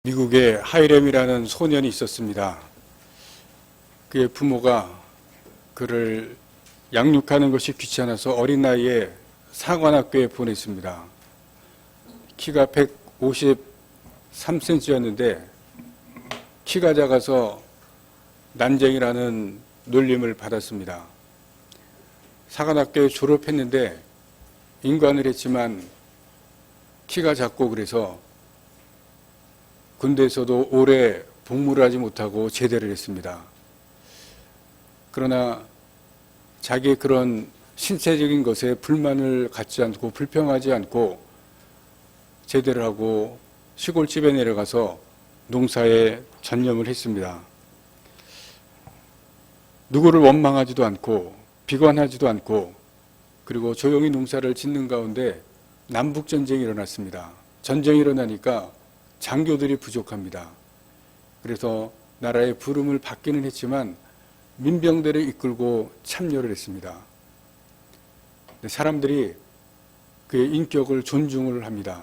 미국에 하이렘이라는 소년이 있었습니다. 그의 부모가 그를 양육하는 것이 귀찮아서 어린 나이에 상관학교에 보냈습니다. 키가 153cm였는데 키가 작아서 난쟁이라는 놀림을 받았습니다. 상관학교에 졸업했는데 인관을 했지만 키가 작고 그래서 군대에서도 오래 복무를 하지 못하고 제대를 했습니다. 그러나 자기의 그런 신체적인 것에 불만을 갖지 않고 불평하지 않고 제대를 하고 시골집에 내려가서 농사에 전념을 했습니다. 누구를 원망하지도 않고 비관하지도 않고 그리고 조용히 농사를 짓는 가운데 남북전쟁이 일어났습니다. 전쟁이 일어나니까 장교들이 부족합니다. 그래서 나라의 부름을 받기는 했지만 민병대를 이끌고 참여를 했습니다. 사람들이 그의 인격을 존중을 합니다.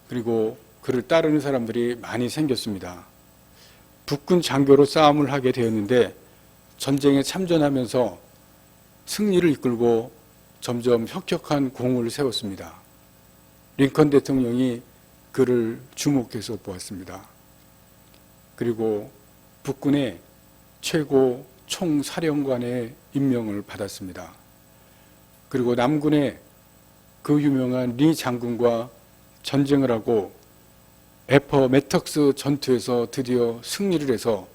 그리고 그를 따르는 사람들이 많이 생겼습니다. 북군 장교로 싸움을 하게 되었는데 전쟁에 참전하면서 승리를 이끌고 점점 혁혁한 공을 세웠습니다. 링컨 대통령이 그를 주목해서 보았습니다. 그리고 북군의 최고 총사령관의 임명을 받았습니다. 그리고 남군의 그 유명한 리 장군과 전쟁을 하고 애퍼매턱스 전투에서 드디어 승리를 해서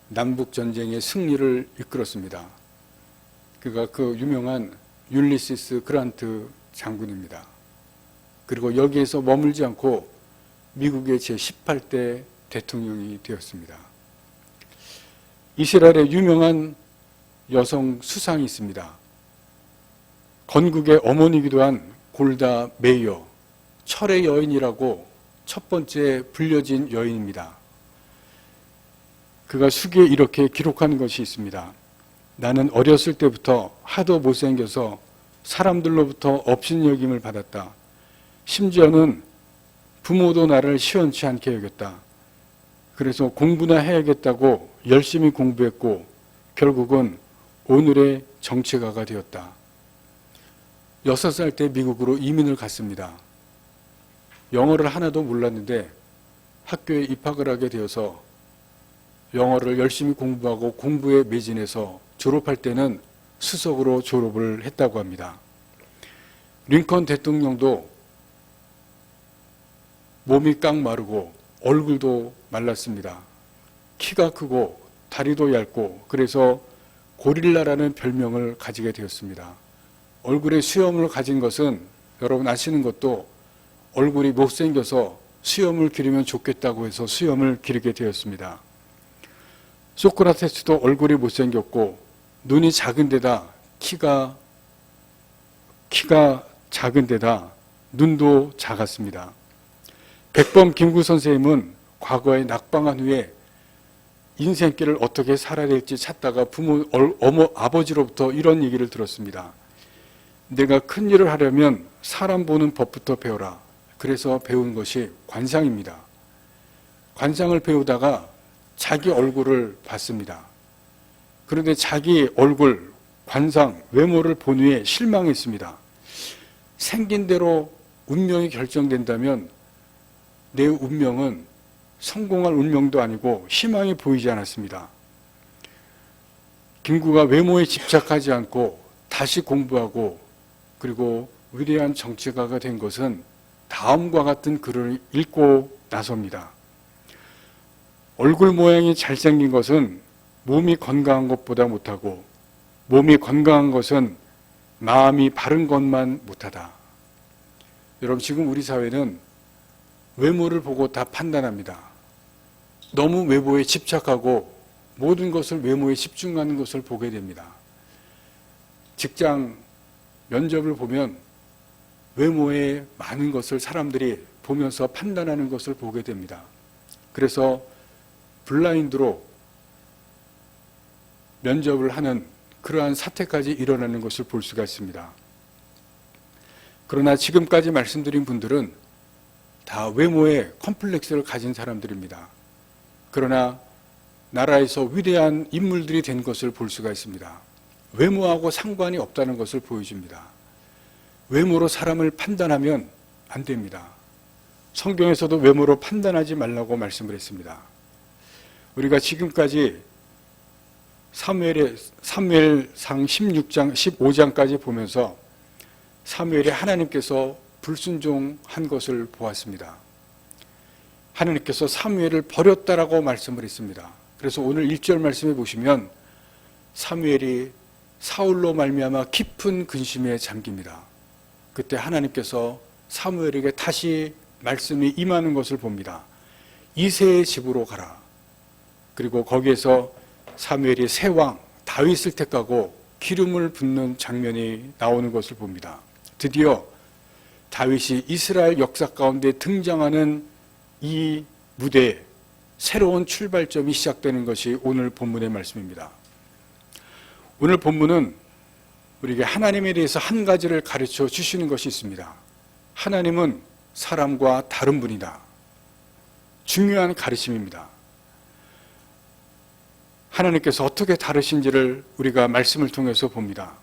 남북전쟁의 승리를 이끌었습니다. 그가 그 유명한 율리시스 그란트 장군입니다. 그리고 여기에서 머물지 않고 미국의 제18대 대통령이 되었습니다. 이스라엘의 유명한 여성 수상이 있습니다. 건국의 어머니이기도 한 골다 메이어, 철의 여인이라고 첫 번째 불려진 여인입니다. 그가 수기에 이렇게 기록한 것이 있습니다. 나는 어렸을 때부터 하도 못생겨서 사람들로부터 업신여김을 받았다. 심지어는 부모도 나를 시원치 않게 여겼다. 그래서 공부나 해야겠다고 열심히 공부했고 결국은 오늘의 정치가가 되었다. 6살 때 미국으로 이민을 갔습니다. 영어를 하나도 몰랐는데 학교에 입학을 하게 되어서 영어를 열심히 공부하고 공부에 매진해서 졸업할 때는 수석으로 졸업을 했다고 합니다. 링컨 대통령도 몸이 깡 마르고 얼굴도 말랐습니다. 키가 크고 다리도 얇고 그래서 고릴라라는 별명을 가지게 되었습니다. 얼굴에 수염을 가진 것은 여러분 아시는 것도 얼굴이 못생겨서 수염을 기르면 좋겠다고 해서 수염을 기르게 되었습니다. 소크라테스도 얼굴이 못생겼고 눈이 작은 데다 키가 작은 데다 눈도 작았습니다. 백범 김구 선생님은 과거에 낙방한 후에 인생길을 어떻게 살아야 될지 찾다가 아버지로부터 이런 얘기를 들었습니다. 내가 큰 일을 하려면 사람 보는 법부터 배워라. 그래서 배운 것이 관상입니다. 관상을 배우다가 자기 얼굴을 봤습니다. 그런데 자기 얼굴, 관상, 외모를 본 후에 실망했습니다. 생긴 대로 운명이 결정된다면 내 운명은 성공할 운명도 아니고 희망이 보이지 않았습니다. 김구가 외모에 집착하지 않고 다시 공부하고 그리고 위대한 정치가가 된 것은 다음과 같은 글을 읽고 나섭니다. 얼굴 모양이 잘생긴 것은 몸이 건강한 것보다 못하고 몸이 건강한 것은 마음이 바른 것만 못하다. 여러분 지금 우리 사회는 외모를 보고 다 판단합니다. 너무 외모에 집착하고 모든 것을 외모에 집중하는 것을 보게 됩니다. 직장 면접을 보면 외모에 많은 것을 사람들이 보면서 판단하는 것을 보게 됩니다. 그래서 블라인드로 면접을 하는 그러한 사태까지 일어나는 것을 볼 수가 있습니다. 그러나 지금까지 말씀드린 분들은 다 외모에 컴플렉스를 가진 사람들입니다. 그러나 나라에서 위대한 인물들이 된 것을 볼 수가 있습니다. 외모하고 상관이 없다는 것을 보여줍니다. 외모로 사람을 판단하면 안 됩니다. 성경에서도 외모로 판단하지 말라고 말씀을 했습니다. 우리가 지금까지 사무엘상 16장, 15장까지 보면서 사무엘이 하나님께서 불순종한 것을 보았습니다. 하나님께서 사무엘을 버렸다라고 말씀을 했습니다. 그래서 오늘 1절 말씀에 보시면 사무엘이 사울로 말미암아 깊은 근심에 잠깁니다. 그때 하나님께서 사무엘에게 다시 말씀이 임하는 것을 봅니다. 이새의 집으로 가라. 그리고 거기에서 사무엘이 새 왕 다윗을 택하고 기름을 붓는 장면이 나오는 것을 봅니다. 드디어 다윗이 이스라엘 역사 가운데 등장하는 이 무대에 새로운 출발점이 시작되는 것이 오늘 본문의 말씀입니다. 오늘 본문은 우리에게 하나님에 대해서 한 가지를 가르쳐 주시는 것이 있습니다. 하나님은 사람과 다른 분이다. 중요한 가르침입니다. 하나님께서 어떻게 다르신지를 우리가 말씀을 통해서 봅니다.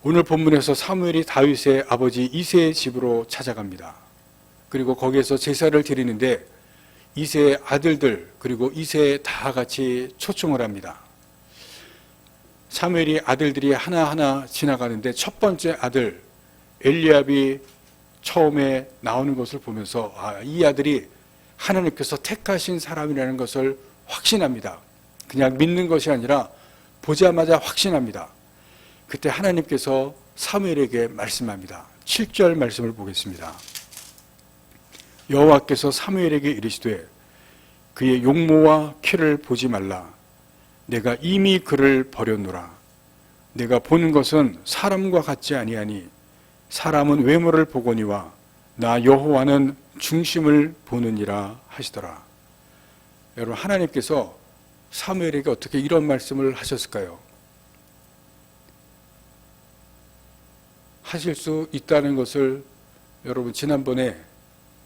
오늘 본문에서 사무엘이 다윗의 아버지 이새의 집으로 찾아갑니다. 그리고 거기에서 제사를 드리는데 이새의 아들들 그리고 이새의 다 같이 초청을 합니다. 사무엘이 아들들이 하나하나 지나가는데 첫 번째 아들 엘리압이 처음에 나오는 것을 보면서 이 아들이 하나님께서 택하신 사람이라는 것을 확신합니다. 그냥 믿는 것이 아니라 보자마자 확신합니다. 그때 하나님께서 사무엘에게 말씀합니다. 7절 말씀을 보겠습니다. 여호와께서 사무엘에게 이르시되 그의 용모와 키를 보지 말라. 내가 이미 그를 버렸노라. 내가 보는 것은 사람과 같지 아니하니 사람은 외모를 보거니와 나 여호와는 중심을 보느니라 하시더라. 여러분, 하나님께서 사무엘에게 어떻게 이런 말씀을 하셨을까요? 하실 수 있다는 것을 여러분 지난번에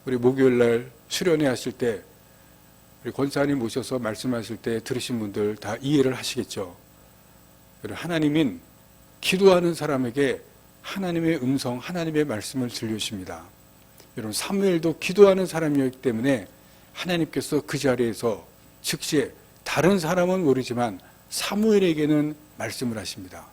우리 목요일날 수련회 하실 때 우리 권사님 모셔서 말씀하실 때 들으신 분들 다 이해를 하시겠죠. 하나님은 기도하는 사람에게 하나님의 음성, 하나님의 말씀을 들려주십니다. 여러분, 사무엘도 기도하는 사람이었기 때문에 하나님께서 그 자리에서 즉시 다른 사람은 모르지만 사무엘에게는 말씀을 하십니다.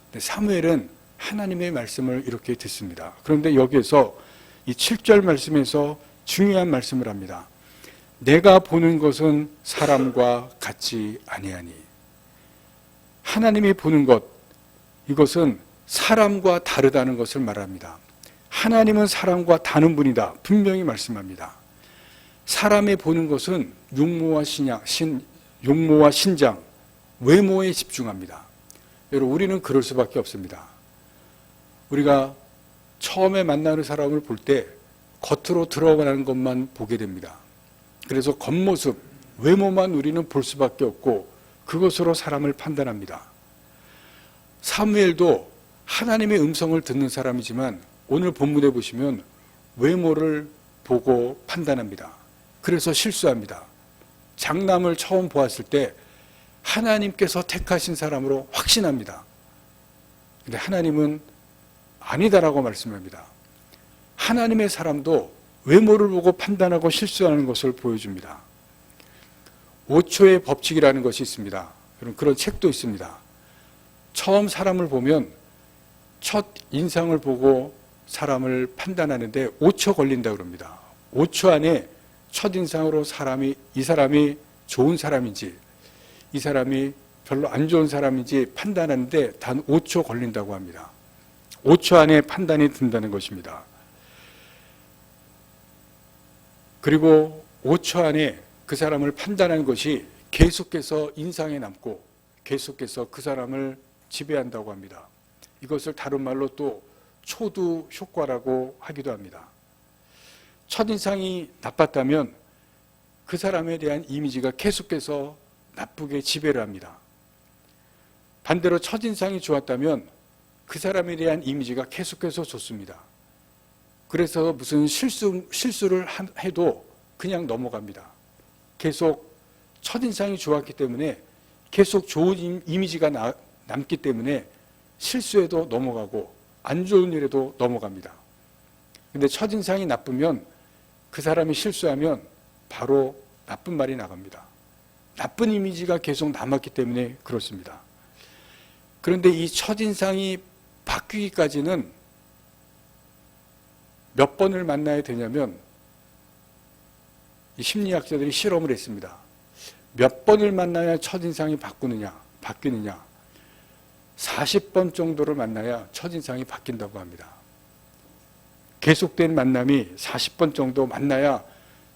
근데 사무엘은 하나님의 말씀을 이렇게 듣습니다. 그런데 여기에서 이 7절 말씀에서 중요한 말씀을 합니다. 내가 보는 것은 사람과 같지 아니하니. 하나님이 보는 것, 이것은 사람과 다르다는 것을 말합니다. 하나님은 사람과 다른 분이다. 분명히 말씀합니다. 사람이 보는 것은 용모와 신장, 외모에 집중합니다. 여러분, 우리는 그럴 수밖에 없습니다. 우리가 처음에 만나는 사람을 볼 때 겉으로 들어가는 것만 보게 됩니다. 그래서 겉모습, 외모만 우리는 볼 수밖에 없고 그것으로 사람을 판단합니다. 사무엘도 하나님의 음성을 듣는 사람이지만 오늘 본문에 보시면 외모를 보고 판단합니다. 그래서 실수합니다. 장남을 처음 보았을 때 하나님께서 택하신 사람으로 확신합니다. 근데 하나님은 아니다라고 말씀합니다. 하나님의 사람도 외모를 보고 판단하고 실수하는 것을 보여줍니다. 5초의 법칙이라는 것이 있습니다. 여러분, 그런 책도 있습니다. 처음 사람을 보면 첫 인상을 보고 사람을 판단하는데 5초 걸린다고 그럽니다. 5초 안에 첫 인상으로 이 사람이 좋은 사람인지 이 사람이 별로 안 좋은 사람인지 판단하는데 단 5초 걸린다고 합니다. 5초 안에 판단이 든다는 것입니다. 그리고 5초 안에 그 사람을 판단하는 것이 계속해서 인상에 남고 계속해서 그 사람을 지배한다고 합니다. 이것을 다른 말로 또 초두 효과라고 하기도 합니다. 첫인상이 나빴다면 그 사람에 대한 이미지가 계속해서 나쁘게 지배를 합니다. 반대로 첫인상이 좋았다면 그 사람에 대한 이미지가 계속해서 좋습니다. 그래서 무슨 실수를 해도 그냥 넘어갑니다. 계속 첫인상이 좋았기 때문에 계속 좋은 이미지가 남기 때문에 실수해도 넘어가고 안 좋은 일에도 넘어갑니다. 근데 첫인상이 나쁘면 그 사람이 실수하면 바로 나쁜 말이 나갑니다. 나쁜 이미지가 계속 남았기 때문에 그렇습니다. 그런데 이 첫인상이 바뀌기까지는 몇 번을 만나야 되냐면 이 심리학자들이 실험을 했습니다. 몇 번을 만나야 첫인상이 바뀌느냐. 40번 정도를 만나야 첫인상이 바뀐다고 합니다. 계속된 만남이 40번 정도 만나야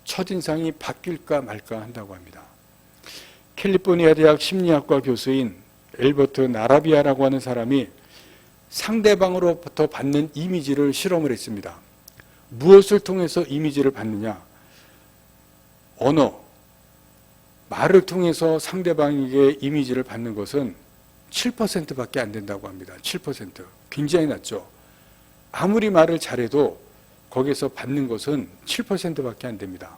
첫인상이 바뀔까 말까 한다고 합니다. 캘리포니아 대학 심리학과 교수인 엘버트 나라비아라고 하는 사람이 상대방으로부터 받는 이미지를 실험을 했습니다. 무엇을 통해서 이미지를 받느냐? 언어, 말을 통해서 상대방에게 이미지를 받는 것은 7%밖에 안 된다고 합니다. 7%. 굉장히 낮죠. 아무리 말을 잘해도 거기서 받는 것은 7%밖에 안 됩니다.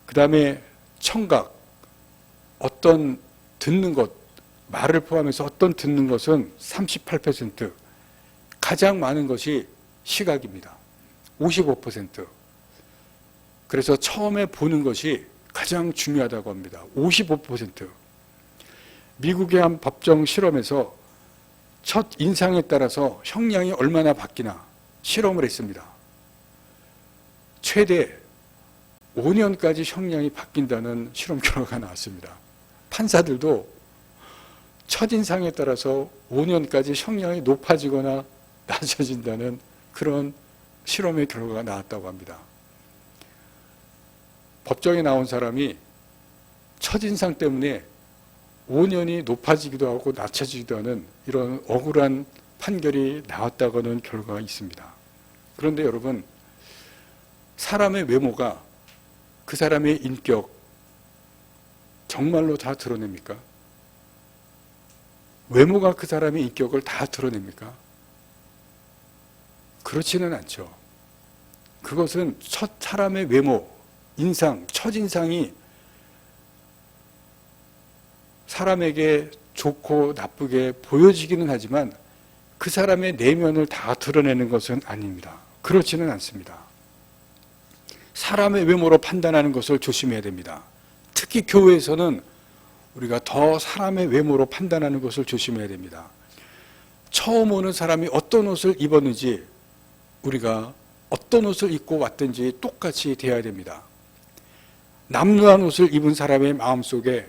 그 다음에 청각, 어떤 듣는 것, 말을 포함해서 어떤 듣는 것은 38%, 가장 많은 것이 시각입니다. 55%. 그래서 처음에 보는 것이 가장 중요하다고 합니다. 55%. 미국의 한 법정 실험에서 첫 인상에 따라서 형량이 얼마나 바뀌나 실험을 했습니다. 최대 5년까지 형량이 바뀐다는 실험 결과가 나왔습니다. 판사들도 첫인상에 따라서 5년까지 형량이 높아지거나 낮아진다는 그런 실험의 결과가 나왔다고 합니다. 법정에 나온 사람이 첫인상 때문에 5년이 높아지기도 하고 낮아지기도 하는 이런 억울한 판결이 나왔다고는 결과가 있습니다. 그런데 여러분, 사람의 외모가 그 사람의 인격 정말로 다 드러냅니까? 외모가 그 사람의 인격을 다 드러냅니까? 그렇지는 않죠. 그것은 첫 사람의 외모, 인상, 첫인상이 사람에게 좋고 나쁘게 보여지기는 하지만 그 사람의 내면을 다 드러내는 것은 아닙니다. 그렇지는 않습니다. 사람의 외모로 판단하는 것을 조심해야 됩니다. 특히 교회에서는 우리가 더 사람의 외모로 판단하는 것을 조심해야 됩니다. 처음 오는 사람이 어떤 옷을 입었는지 우리가 어떤 옷을 입고 왔든지 똑같이 되어야 됩니다. 남루한 옷을 입은 사람의 마음속에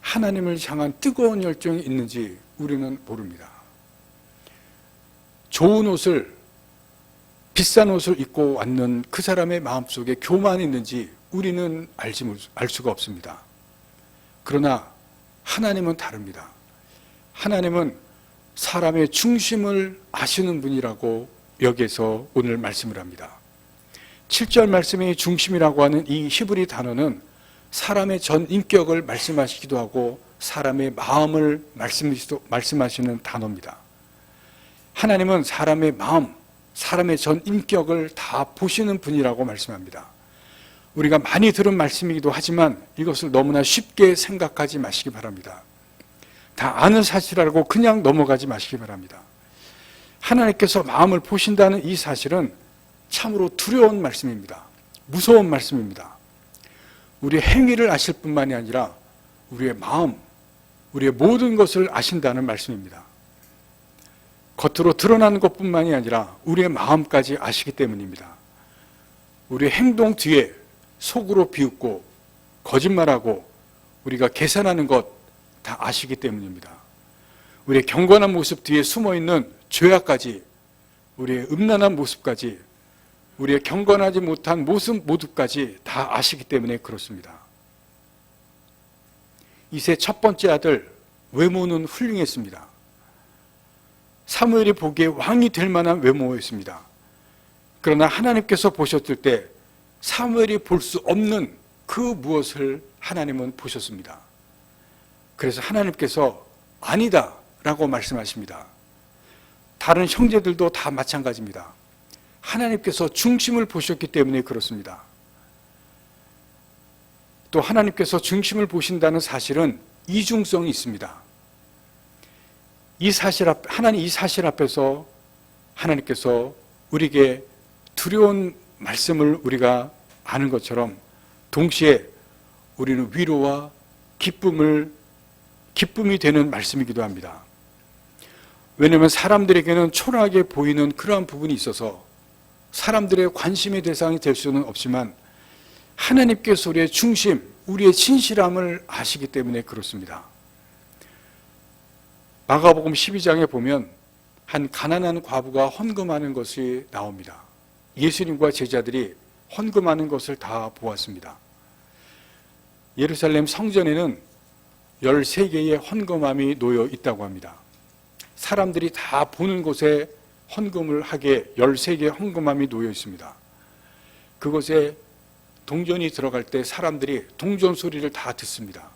하나님을 향한 뜨거운 열정이 있는지 우리는 모릅니다. 좋은 옷을, 비싼 옷을 입고 왔는 그 사람의 마음속에 교만이 있는지 우리는 알 수가 없습니다. 그러나 하나님은 다릅니다. 하나님은 사람의 중심을 아시는 분이라고 여기에서 오늘 말씀을 합니다. 7절 말씀의 중심이라고 하는 이 히브리 단어는 사람의 전 인격을 말씀하시기도 하고 사람의 마음을 말씀하시는 단어입니다. 하나님은 사람의 마음, 사람의 전 인격을 다 보시는 분이라고 말씀합니다. 우리가 많이 들은 말씀이기도 하지만 이것을 너무나 쉽게 생각하지 마시기 바랍니다. 다 아는 사실이라고 그냥 넘어가지 마시기 바랍니다. 하나님께서 마음을 보신다는 이 사실은 참으로 두려운 말씀입니다. 무서운 말씀입니다. 우리의 행위를 아실 뿐만이 아니라 우리의 마음, 우리의 모든 것을 아신다는 말씀입니다. 겉으로 드러나는 것뿐만이 아니라 우리의 마음까지 아시기 때문입니다. 우리의 행동 뒤에 속으로 비웃고 거짓말하고 우리가 계산하는 것 다 아시기 때문입니다. 우리의 경건한 모습 뒤에 숨어있는 죄악까지, 우리의 음란한 모습까지, 우리의 경건하지 못한 모습 모두까지 다 아시기 때문에 그렇습니다. 이세 첫 번째 아들 외모는 훌륭했습니다. 사무엘이 보기에 왕이 될 만한 외모였습니다. 그러나 하나님께서 보셨을 때 사무엘이 볼 수 없는 그 무엇을 하나님은 보셨습니다. 그래서 하나님께서 아니다 라고 말씀하십니다. 다른 형제들도 다 마찬가지입니다. 하나님께서 중심을 보셨기 때문에 그렇습니다. 또 하나님께서 중심을 보신다는 사실은 이중성이 있습니다. 하나님 이 사실 앞에서 하나님께서 우리에게 두려운 말씀을 우리가 아는 것처럼 동시에 우리는 위로와 기쁨이 되는 말씀이기도 합니다. 왜냐하면 사람들에게는 초라하게 보이는 그러한 부분이 있어서 사람들의 관심의 대상이 될 수는 없지만 하나님께서 우리의 중심, 우리의 진실함을 아시기 때문에 그렇습니다. 마가복음 12장에 보면 한 가난한 과부가 헌금하는 것이 나옵니다. 예수님과 제자들이 헌금하는 것을 다 보았습니다. 예루살렘 성전에는 13개의 헌금함이 놓여 있다고 합니다. 사람들이 다 보는 곳에 헌금을 하게 13개의 헌금함이 놓여 있습니다. 그곳에 동전이 들어갈 때 사람들이 동전 소리를 다 듣습니다.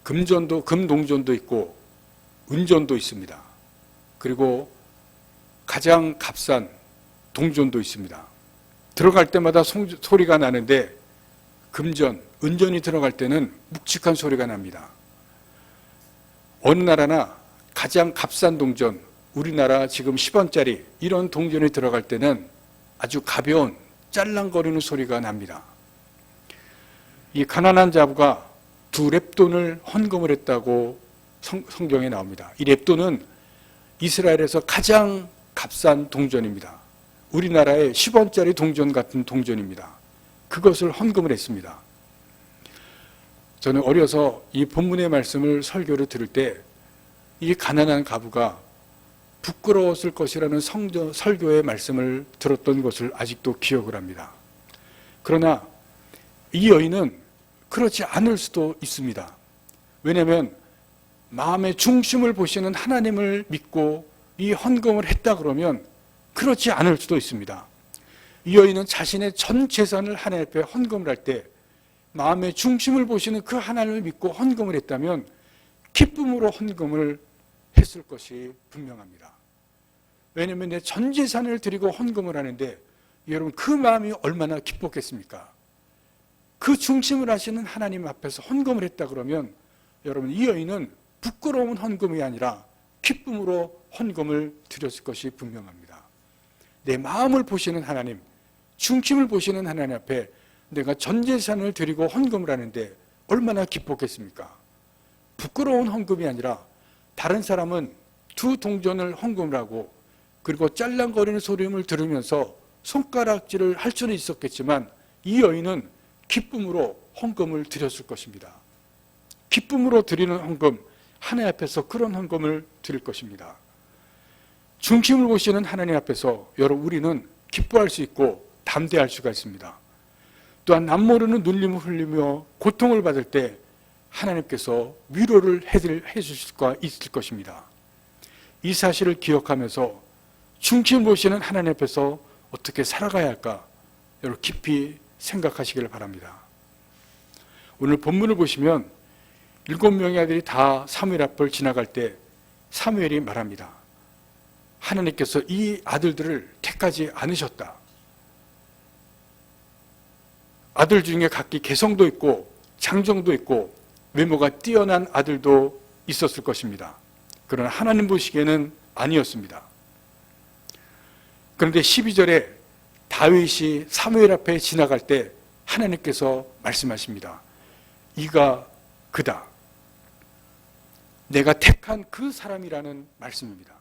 금동전도 있고 은전도 있습니다. 그리고 가장 값싼 동전도 있습니다. 들어갈 때마다 소리가 나는데 은전이 들어갈 때는 묵직한 소리가 납니다. 어느 나라나 가장 값싼 동전, 우리나라 지금 10원짜리 이런 동전이 들어갈 때는 아주 가벼운 짤랑거리는 소리가 납니다. 이 가난한 자부가 2렙돈을 헌금을 했다고 성경에 나옵니다. 이 렙돈은 이스라엘에서 가장 값싼 동전입니다. 우리나라의 10원짜리 동전 같은 동전입니다. 그것을 헌금을 했습니다. 저는 어려서 이 본문의 말씀을 설교를 들을 때 이 가난한 가부가 부끄러웠을 것이라는 설교의 말씀을 들었던 것을 아직도 기억을 합니다. 그러나 이 여인은 그렇지 않을 수도 있습니다. 왜냐하면 마음의 중심을 보시는 하나님을 믿고 이 헌금을 했다 그러면 그렇지 않을 수도 있습니다. 이 여인은 자신의 전 재산을 하나님 앞에 헌금을 할 때 마음의 중심을 보시는 그 하나님을 믿고 헌금을 했다면 기쁨으로 헌금을 했을 것이 분명합니다. 왜냐하면 내 전 재산을 드리고 헌금을 하는데 여러분 그 마음이 얼마나 기뻤겠습니까? 그 중심을 하시는 하나님 앞에서 헌금을 했다 그러면 여러분 이 여인은 부끄러운 헌금이 아니라 기쁨으로 헌금을 드렸을 것이 분명합니다. 내 마음을 보시는 하나님, 중심을 보시는 하나님 앞에 내가 전 재산을 드리고 헌금을 하는데 얼마나 기뻤겠습니까? 부끄러운 헌금이 아니라 다른 사람은 2 동전을 헌금을 하고 그리고 짤랑거리는 소리를 들으면서 손가락질을 할 수는 있었겠지만 이 여인은 기쁨으로 헌금을 드렸을 것입니다. 기쁨으로 드리는 헌금, 하나님 앞에서 그런 헌금을 드릴 것입니다. 중심을 보시는 하나님 앞에서 여러분 우리는 기뻐할 수 있고 담대할 수가 있습니다. 또한 남모르는 눌림을 흘리며 고통을 받을 때 하나님께서 위로를 해주실 수가 있을 것입니다. 이 사실을 기억하면서 중심을 보시는 하나님 앞에서 어떻게 살아가야 할까 여러분 깊이 생각하시기를 바랍니다. 오늘 본문을 보시면 7명의 아들이 다 사무엘 앞을 지나갈 때 사무엘이 말합니다. 하나님께서 이 아들들을 택하지 않으셨다. 아들 중에 각기 개성도 있고 장정도 있고 외모가 뛰어난 아들도 있었을 것입니다. 그러나 하나님 보시기에는 아니었습니다. 그런데 12절에 다윗이 사무엘 앞에 지나갈 때 하나님께서 말씀하십니다. 이가 그다. 내가 택한 그 사람이라는 말씀입니다.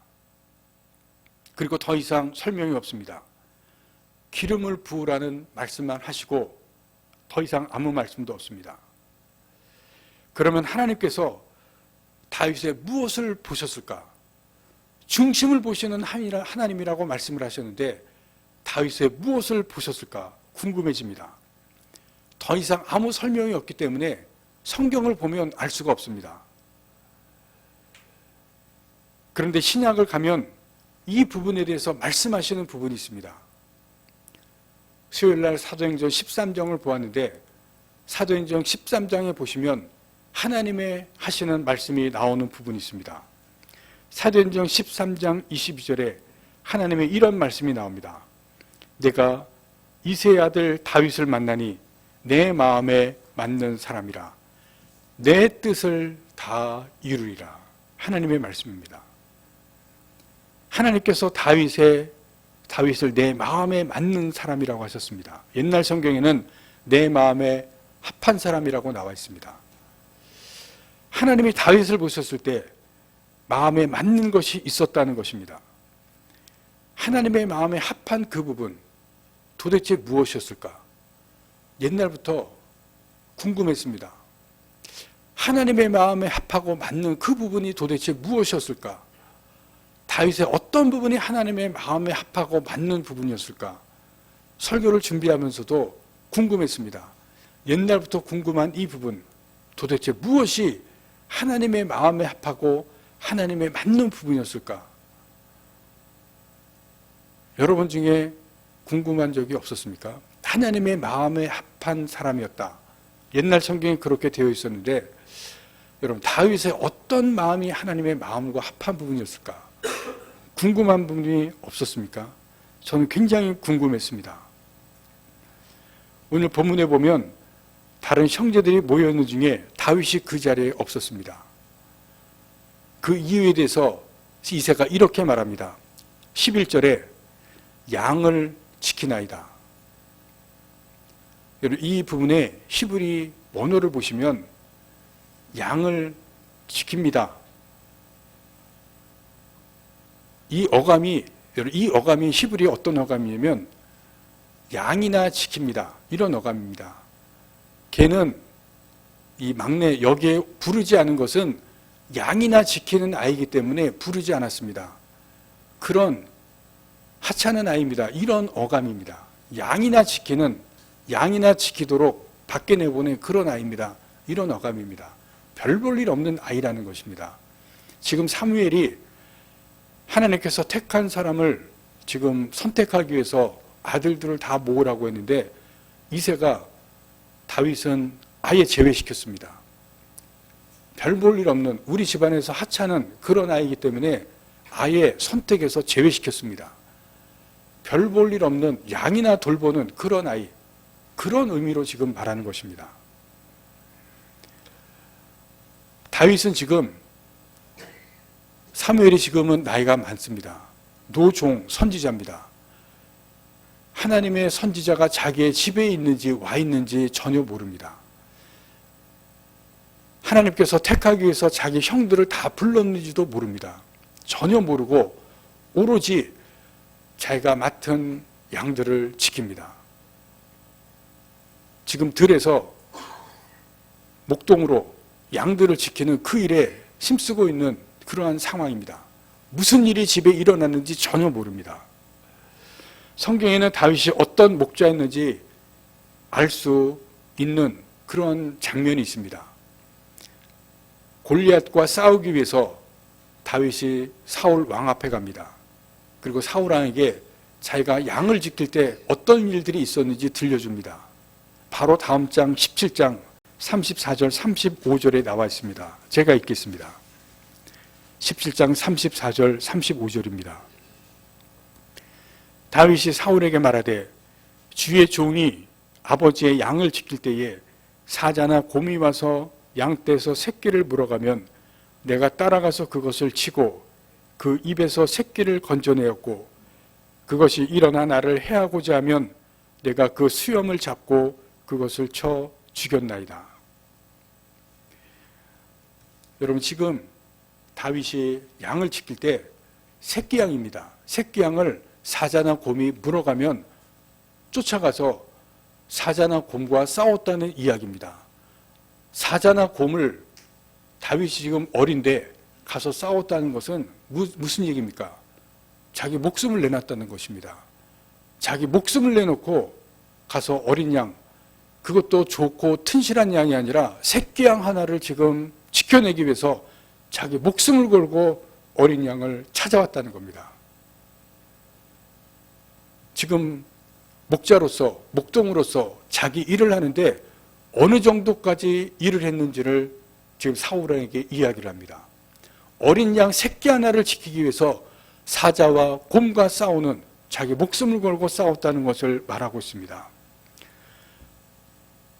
그리고 더 이상 설명이 없습니다. 기름을 부으라는 말씀만 하시고 더 이상 아무 말씀도 없습니다. 그러면 하나님께서 다윗의 무엇을 보셨을까? 중심을 보시는 하나님이라고 말씀을 하셨는데 다윗의 무엇을 보셨을까? 궁금해집니다. 더 이상 아무 설명이 없기 때문에 성경을 보면 알 수가 없습니다. 그런데 신약을 가면 이 부분에 대해서 말씀하시는 부분이 있습니다. 수요일날 사도행전 13장을 보았는데 사도행전 13장에 보시면 하나님의 하시는 말씀이 나오는 부분이 있습니다. 사도행전 13장 22절에 하나님의 이런 말씀이 나옵니다. 내가 이새의 아들 다윗을 만나니 내 마음에 맞는 사람이라. 내 뜻을 다 이루리라. 하나님의 말씀입니다. 하나님께서 다윗을 내 마음에 맞는 사람이라고 하셨습니다. 옛날 성경에는 내 마음에 합한 사람이라고 나와 있습니다. 하나님이 다윗을 보셨을 때 마음에 맞는 것이 있었다는 것입니다. 하나님의 마음에 합한 그 부분, 도대체 무엇이었을까? 옛날부터 궁금했습니다. 하나님의 마음에 합하고 맞는 그 부분이 도대체 무엇이었을까? 다윗의 어떤 부분이 하나님의 마음에 합하고 맞는 부분이었을까? 설교를 준비하면서도 궁금했습니다. 옛날부터 궁금한 이 부분, 도대체 무엇이 하나님의 마음에 합하고 하나님의 맞는 부분이었을까? 여러분 중에 궁금한 적이 없었습니까? 하나님의 마음에 합한 사람이었다. 옛날 성경에 그렇게 되어 있었는데 여러분, 다윗의 어떤 마음이 하나님의 마음과 합한 부분이었을까? 궁금한 부분이 없었습니까? 저는 굉장히 궁금했습니다. 오늘 본문에 보면 다른 형제들이 모여있는 중에 다윗이 그 자리에 없었습니다. 그 이유에 대해서 이새가 이렇게 말합니다. 11절에 양을 지키나이다. 이 부분에 히브리 원어를 보시면 양을 지킵니다. 이 어감이 히브리 어떤 어감이냐면 양이나 지킵니다. 이런 어감입니다. 걔는 이 막내 여기에 부르지 않은 것은 양이나 지키는 아이이기 때문에 부르지 않았습니다. 그런 하찮은 아이입니다. 이런 어감입니다. 양이나 지키도록 밖에 내보낸 그런 아이입니다. 이런 어감입니다. 별 볼 일 없는 아이라는 것입니다. 지금 사무엘이 하나님께서 택한 사람을 지금 선택하기 위해서 아들들을 다 모으라고 했는데 이새가 다윗은 아예 제외시켰습니다. 별 볼 일 없는 우리 집안에서 하찮은 그런 아이이기 때문에 아예 선택해서 제외시켰습니다. 별 볼 일 없는 양이나 돌보는 그런 아이, 그런 의미로 지금 말하는 것입니다. 다윗은 지금 사무엘이 지금은 나이가 많습니다. 노종 선지자입니다. 하나님의 선지자가 자기의 집에 있는지 와 있는지 전혀 모릅니다. 하나님께서 택하기 위해서 자기 형들을 다 불렀는지도 모릅니다. 전혀 모르고 오로지 자기가 맡은 양들을 지킵니다. 지금 들에서 목동으로 양들을 지키는 그 일에 힘쓰고 있는 그러한 상황입니다. 무슨 일이 집에 일어났는지 전혀 모릅니다. 성경에는 다윗이 어떤 목자였는지 알 수 있는 그런 장면이 있습니다. 골리앗과 싸우기 위해서 다윗이 사울 왕 앞에 갑니다. 그리고 사울 왕에게 자기가 양을 지킬 때 어떤 일들이 있었는지 들려줍니다. 바로 다음 장 17장 34절 35절에 나와 있습니다. 제가 읽겠습니다. 17장 34절 35절입니다. 다윗이 사울에게 말하되 주의 종이 아버지의 양을 지킬 때에 사자나 곰이 와서 양떼에서 새끼를 물어가면 내가 따라가서 그것을 치고 그 입에서 새끼를 건져내었고 그것이 일어나 나를 해하고자 하면 내가 그 수염을 잡고 그것을 쳐 죽였나이다. 여러분, 지금 다윗이 양을 지킬 때 새끼 양입니다. 새끼 양을 사자나 곰이 물어가면 쫓아가서 사자나 곰과 싸웠다는 이야기입니다. 사자나 곰을 다윗이 지금 어린데 가서 싸웠다는 것은 무슨 얘기입니까? 자기 목숨을 내놨다는 것입니다. 자기 목숨을 내놓고 가서 어린 양, 그것도 좋고 튼실한 양이 아니라 새끼 양 하나를 지금 지켜내기 위해서 자기 목숨을 걸고 어린 양을 찾아왔다는 겁니다. 지금 목자로서, 목동으로서 자기 일을 하는데 어느 정도까지 일을 했는지를 지금 사울에게 이야기를 합니다. 어린 양 새끼 하나를 지키기 위해서 사자와 곰과 싸우는, 자기 목숨을 걸고 싸웠다는 것을 말하고 있습니다.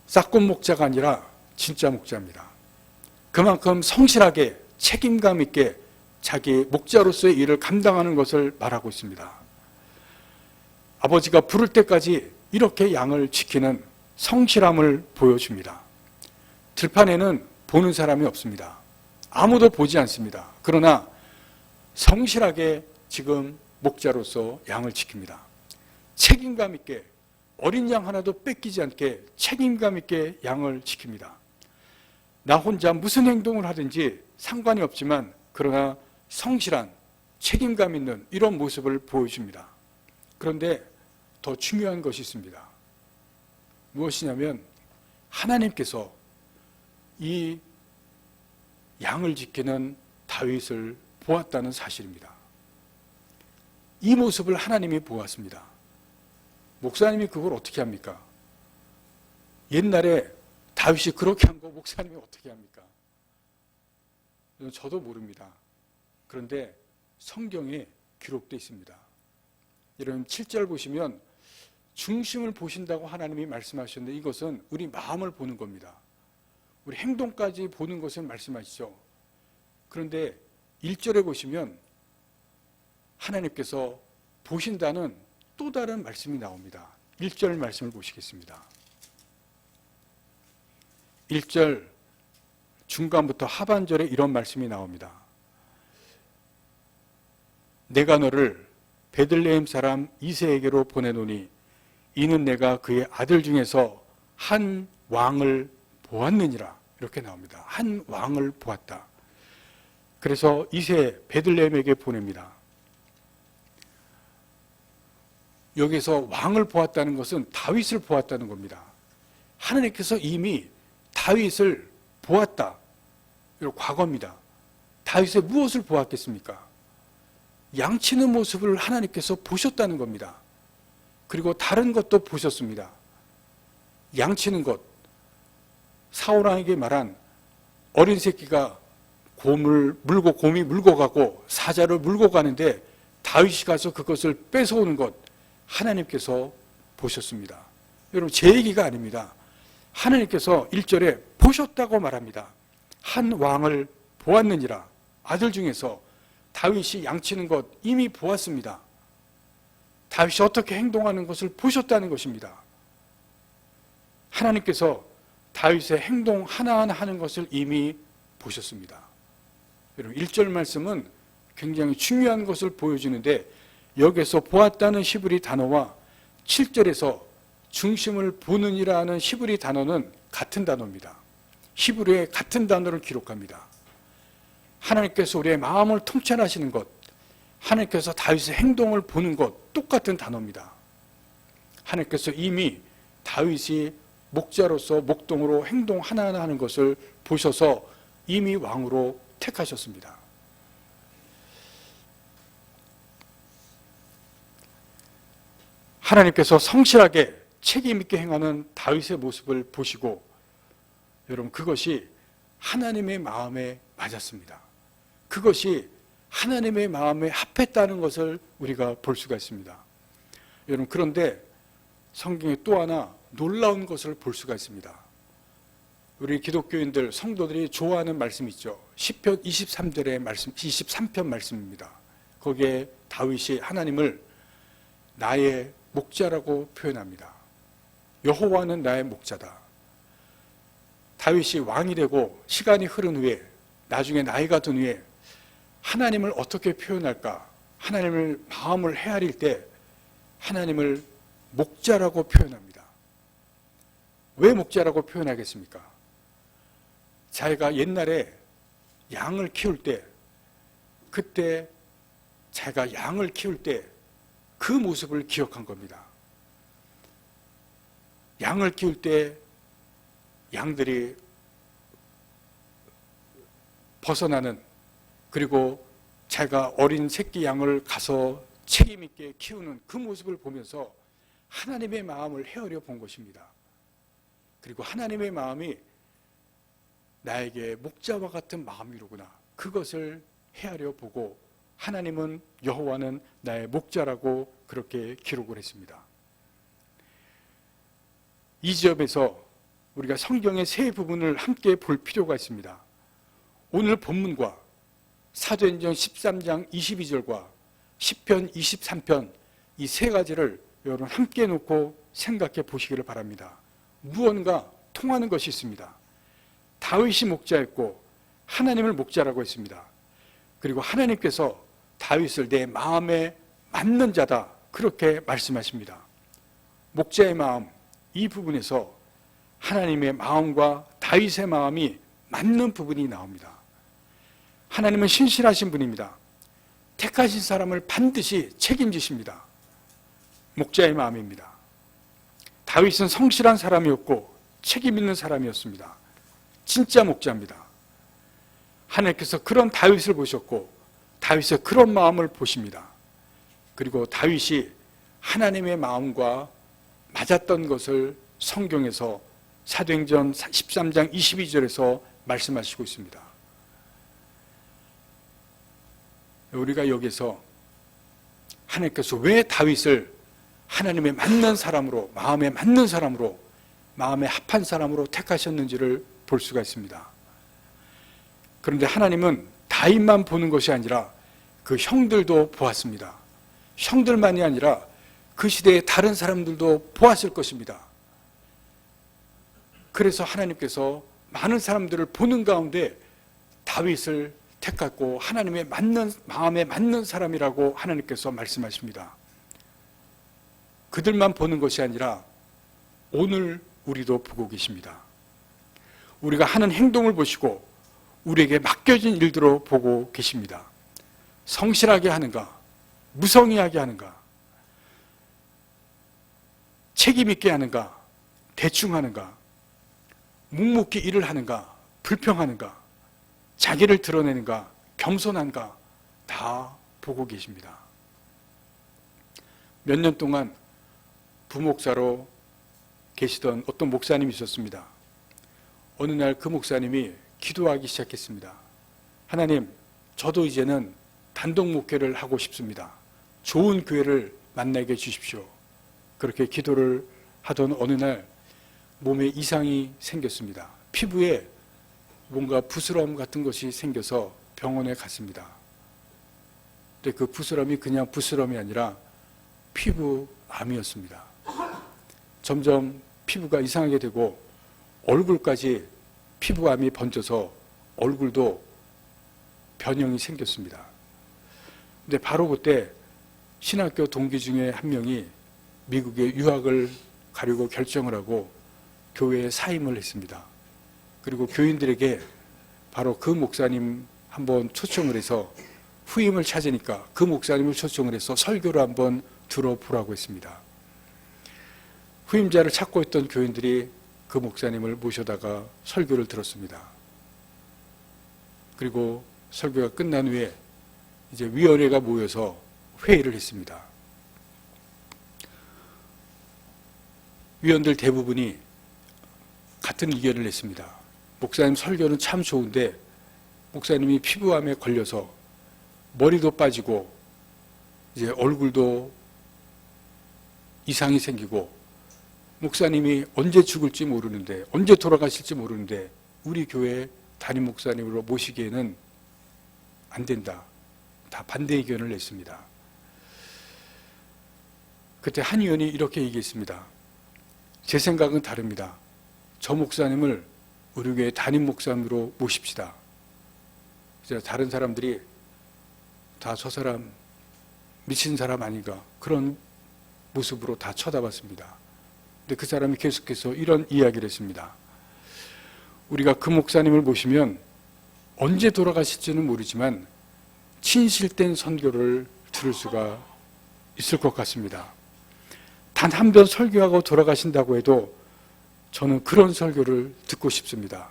싹곰 목자가 아니라 진짜 목자입니다. 그만큼 성실하게 책임감 있게 자기 목자로서의 일을 감당하는 것을 말하고 있습니다. 아버지가 부를 때까지 이렇게 양을 지키는 성실함을 보여줍니다. 들판에는 보는 사람이 없습니다. 아무도 보지 않습니다. 그러나 성실하게 지금 목자로서 양을 지킵니다. 책임감 있게, 어린 양 하나도 뺏기지 않게 책임감 있게 양을 지킵니다. 나 혼자 무슨 행동을 하든지 상관이 없지만 그러나 성실한, 책임감 있는 이런 모습을 보여줍니다. 그런데 더 중요한 것이 있습니다. 무엇이냐면 하나님께서 이 양을 지키는 다윗을 보았다는 사실입니다. 이 모습을 하나님이 보았습니다. 목사님이 그걸 어떻게 합니까? 옛날에 다윗이 그렇게 한 거 목사님이 어떻게 합니까? 저도 모릅니다. 그런데 성경에 기록되어 있습니다. 여러분 7절 보시면 중심을 보신다고 하나님이 말씀하셨는데 이것은 우리 마음을 보는 겁니다. 우리 행동까지 보는 것을 말씀하시죠. 그런데 1절에 보시면 하나님께서 보신다는 또 다른 말씀이 나옵니다. 1절 말씀을 보시겠습니다. 1절 중간부터 하반절에 이런 말씀이 나옵니다. 내가 너를 베들레헴 사람 이새에게로 보내노니 이는 내가 그의 아들 중에서 한 왕을 보았느니라. 이렇게 나옵니다. 한 왕을 보았다. 그래서 이새 베들레헴에게 보냅니다. 여기서 왕을 보았다는 것은 다윗을 보았다는 겁니다. 하나님께서 이미 다윗을 보았다. 이런 과거입니다. 다윗의 무엇을 보았겠습니까? 양치는 모습을 하나님께서 보셨다는 겁니다. 그리고 다른 것도 보셨습니다. 양치는 것, 사울왕에게 말한 어린 새끼가 곰을 물고 곰이 물고 가고 사자를 물고 가는데 다윗이 가서 그것을 뺏어오는 것 하나님께서 보셨습니다. 여러분 제 얘기가 아닙니다. 하나님께서 1절에 보셨다고 말합니다. 한 왕을 보았느니라. 아들 중에서 다윗이 양치는 것 이미 보았습니다. 다윗이 어떻게 행동하는 것을 보셨다는 것입니다. 하나님께서 다윗의 행동 하나하나 하는 것을 이미 보셨습니다. 여러분 1절 말씀은 굉장히 중요한 것을 보여주는데 여기서 보았다는 히브리 단어와 7절에서 중심을 보느니라는 히브리 단어는 같은 단어입니다. 히브리의 같은 단어를 기록합니다. 하나님께서 우리의 마음을 통찰하시는 것, 하나님께서 다윗의 행동을 보는 것 똑같은 단어입니다. 하나님께서 이미 다윗이 목자로서 목동으로 행동 하나하나 하는 것을 보셔서 이미 왕으로 택하셨습니다. 하나님께서 성실하게 책임 있게 행하는 다윗의 모습을 보시고 여러분 그것이 하나님의 마음에 맞았습니다. 그것이 하나님의 마음에 합했다는 것을 우리가 볼 수가 있습니다. 여러분 그런데 성경에 또 하나 놀라운 것을 볼 수가 있습니다. 우리 기독교인들 성도들이 좋아하는 말씀이 있죠. 시편 23절의 말씀, 23편 말씀입니다. 거기에 다윗이 하나님을 나의 목자라고 표현합니다. 여호와는 나의 목자다. 다윗이 왕이 되고 시간이 흐른 후에 나중에 나이가 든 후에 하나님을 어떻게 표현할까? 하나님을 마음을 헤아릴 때 하나님을 목자라고 표현합니다. 왜 목자라고 표현하겠습니까? 자기가 옛날에 양을 키울 때 그때 자기가 양을 키울 때 그 모습을 기억한 겁니다. 양을 키울 때 양들이 벗어나는 그리고 자기가 어린 새끼 양을 가서 책임 있게 키우는 그 모습을 보면서 하나님의 마음을 헤아려 본 것입니다. 그리고 하나님의 마음이 나에게 목자와 같은 마음이로구나. 그것을 헤아려 보고 하나님은 여호와는 나의 목자라고 그렇게 기록을 했습니다. 이 지역에서 우리가 성경의 세 부분을 함께 볼 필요가 있습니다. 오늘 본문과 사도행전 13장 22절과 시편 23편 이 세 가지를 여러분 함께 놓고 생각해 보시기를 바랍니다. 무언가 통하는 것이 있습니다. 다윗이 목자였고 하나님을 목자라고 했습니다. 그리고 하나님께서 다윗을 내 마음에 맞는 자다 그렇게 말씀하십니다. 목자의 마음, 이 부분에서 하나님의 마음과 다윗의 마음이 맞는 부분이 나옵니다. 하나님은 신실하신 분입니다. 택하신 사람을 반드시 책임지십니다. 목자의 마음입니다. 다윗은 성실한 사람이었고 책임 있는 사람이었습니다. 진짜 목자입니다. 하나님께서 그런 다윗을 보셨고 다윗의 그런 마음을 보십니다. 그리고 다윗이 하나님의 마음과 맞았던 것을 성경에서 사도행전 13장 22절에서 말씀하시고 있습니다. 우리가 여기서 하나님께서 왜 다윗을 하나님의 맞는 사람으로, 마음에 맞는 사람으로, 마음에 합한 사람으로 택하셨는지를 볼 수가 있습니다. 그런데 하나님은 다윗만 보는 것이 아니라 그 형들도 보았습니다. 형들만이 아니라 그 시대의 다른 사람들도 보았을 것입니다. 그래서 하나님께서 많은 사람들을 보는 가운데 다윗을 택했고 하나님의 맞는, 마음에 맞는 사람이라고 하나님께서 말씀하십니다. 그들만 보는 것이 아니라 오늘 우리도 보고 계십니다. 우리가 하는 행동을 보시고 우리에게 맡겨진 일들로 보고 계십니다. 성실하게 하는가, 무성의하게 하는가, 책임 있게 하는가, 대충 하는가, 묵묵히 일을 하는가, 불평하는가, 자기를 드러내는가, 겸손한가, 다 보고 계십니다. 몇 년 동안 부목사로 계시던 어떤 목사님이 있었습니다. 어느 날 그 목사님이 기도하기 시작했습니다. 하나님, 저도 이제는 단독 목회를 하고 싶습니다. 좋은 교회를 만나게 해주십시오. 그렇게 기도를 하던 어느 날 몸에 이상이 생겼습니다. 피부에 뭔가 부스럼 같은 것이 생겨서 병원에 갔습니다. 근데 그 부스럼이 그냥 부스럼이 아니라 피부암이었습니다. 점점 피부가 이상하게 되고 얼굴까지 피부암이 번져서 얼굴도 변형이 생겼습니다. 근데 바로 그때 신학교 동기 중에 한 명이 미국에 유학을 가려고 결정을 하고 교회에 사임을 했습니다. 그리고 교인들에게 바로 그 목사님 한번 초청을 해서 후임을 찾으니까 그 목사님을 초청을 해서 설교를 한번 들어보라고 했습니다. 후임자를 찾고 있던 교인들이 그 목사님을 모셔다가 설교를 들었습니다. 그리고 설교가 끝난 후에 이제 위원회가 모여서 회의를 했습니다. 위원들 대부분이 같은 의견을 냈습니다. 목사님 설교는 참 좋은데 목사님이 피부암에 걸려서 머리도 빠지고 이제 얼굴도 이상이 생기고 목사님이 언제 죽을지 모르는데, 언제 돌아가실지 모르는데 우리 교회 담임 목사님으로 모시기에는 안 된다. 다 반대 의견을 냈습니다. 그때 한 의원이 이렇게 얘기했습니다. 제 생각은 다릅니다. 저 목사님을 우리 교회 담임 목사님으로 모십시다. 이제 다른 사람들이 다 저 사람 미친 사람 아닌가 그런 모습으로 다 쳐다봤습니다. 근데 그 사람이 계속해서 이런 이야기를 했습니다. 우리가 그 목사님을 모시면 언제 돌아가실지는 모르지만 진실된 선교를 들을 수가 있을 것 같습니다. 단 한 번 설교하고 돌아가신다고 해도 저는 그런 설교를 듣고 싶습니다.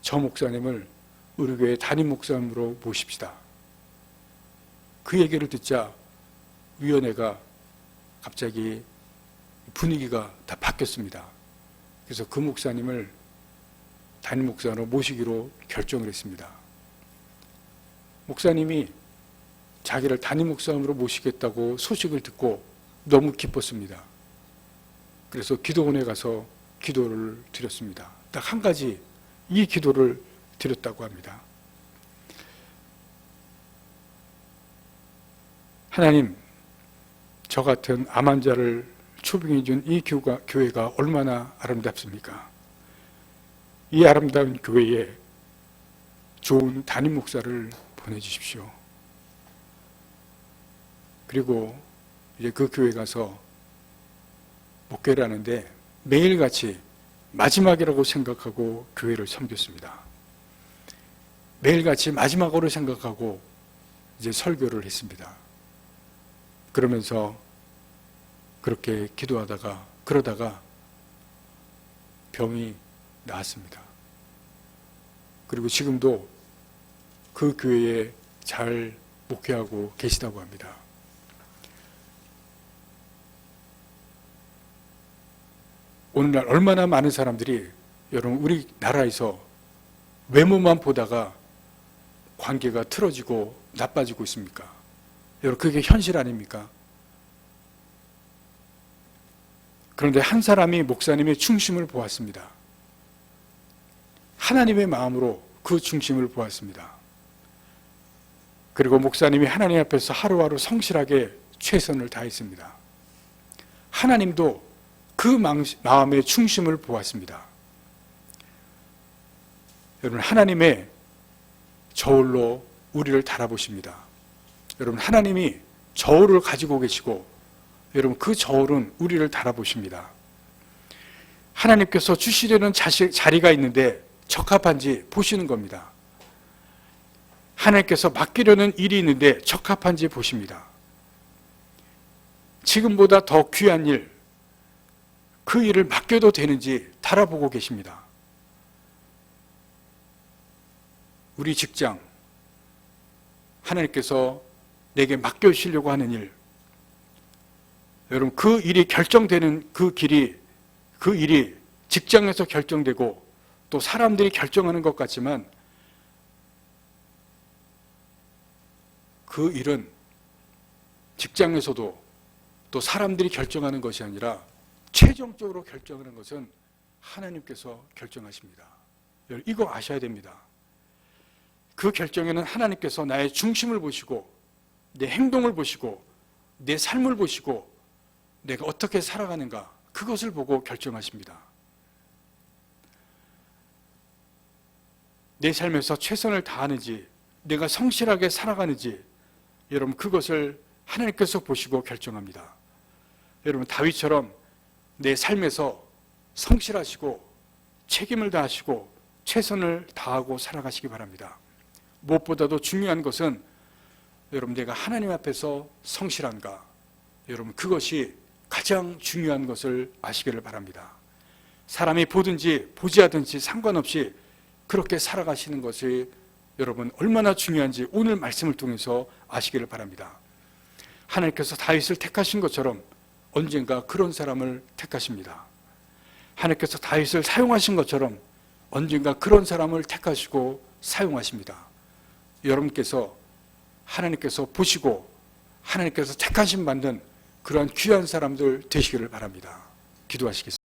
저 목사님을 우리 교회 담임 목사님으로 모십시다. 그 얘기를 듣자 위원회가 갑자기 분위기가 다 바뀌었습니다. 그래서 그 목사님을 담임 목사로 모시기로 결정을 했습니다. 목사님이 자기를 담임 목사님으로 모시겠다고 소식을 듣고 너무 기뻤습니다. 그래서 기도원에 가서 기도를 드렸습니다. 딱 한 가지 이 기도를 드렸다고 합니다. 하나님, 저 같은 암 환자를 초빙해 준 이 교회가 얼마나 아름답습니까? 이 아름다운 교회에 좋은 담임 목사를 보내주십시오. 그리고 이제 그 교회 가서 목회를 하는데 매일같이 마지막이라고 생각하고 교회를 섬겼습니다. 매일같이 마지막으로 생각하고 이제 설교를 했습니다. 그러면서 그렇게 기도하다가 그러다가 병이 나았습니다. 그리고 지금도 그 교회에 잘 목회하고 계시다고 합니다. 오늘날 얼마나 많은 사람들이 여러분 우리나라에서 외모만 보다가 관계가 틀어지고 나빠지고 있습니까? 여러분 그게 현실 아닙니까? 그런데 한 사람이 목사님의 중심을 보았습니다. 하나님의 마음으로 그 중심을 보았습니다. 그리고 목사님이 하나님 앞에서 하루하루 성실하게 최선을 다했습니다. 하나님도 그 마음의 중심을 보았습니다. 여러분 하나님의 저울로 우리를 달아보십니다. 여러분 하나님이 저울을 가지고 계시고 여러분 그 저울은 우리를 달아보십니다. 하나님께서 주시려는 자리가 있는데 적합한지 보시는 겁니다. 하나님께서 맡기려는 일이 있는데 적합한지 보십니다. 지금보다 더 귀한 일, 그 일을 맡겨도 되는지 달아보고 계십니다. 우리 직장, 하나님께서 내게 맡겨주시려고 하는 일, 여러분 그 일이 결정되는 그 일이 직장에서 결정되고 또 사람들이 결정하는 것 같지만 그 일은 직장에서도 또 사람들이 결정하는 것이 아니라 최종적으로 결정하는 것은 하나님께서 결정하십니다. 여러분 이거 아셔야 됩니다. 그 결정에는 하나님께서 나의 중심을 보시고 내 행동을 보시고 내 삶을 보시고 내가 어떻게 살아가는가 그것을 보고 결정하십니다. 내 삶에서 최선을 다하는지 내가 성실하게 살아가는지 여러분 그것을 하나님께서 보시고 결정합니다. 여러분 다윗처럼 내 삶에서 성실하시고 책임을 다하시고 최선을 다하고 살아가시기 바랍니다. 무엇보다도 중요한 것은 여러분 내가 하나님 앞에서 성실한가 여러분 그것이 가장 중요한 것을 아시기를 바랍니다. 사람이 보든지 보지 않든지 상관없이 그렇게 살아가시는 것이 여러분 얼마나 중요한지 오늘 말씀을 통해서 아시기를 바랍니다. 하나님께서 다윗을 택하신 것처럼 언젠가 그런 사람을 택하십니다. 하나님께서 다윗을 사용하신 것처럼 언젠가 그런 사람을 택하시고 사용하십니다. 여러분께서 하나님께서 보시고 하나님께서 택하심 받는 그러한 귀한 사람들 되시기를 바랍니다. 기도하시겠습니다.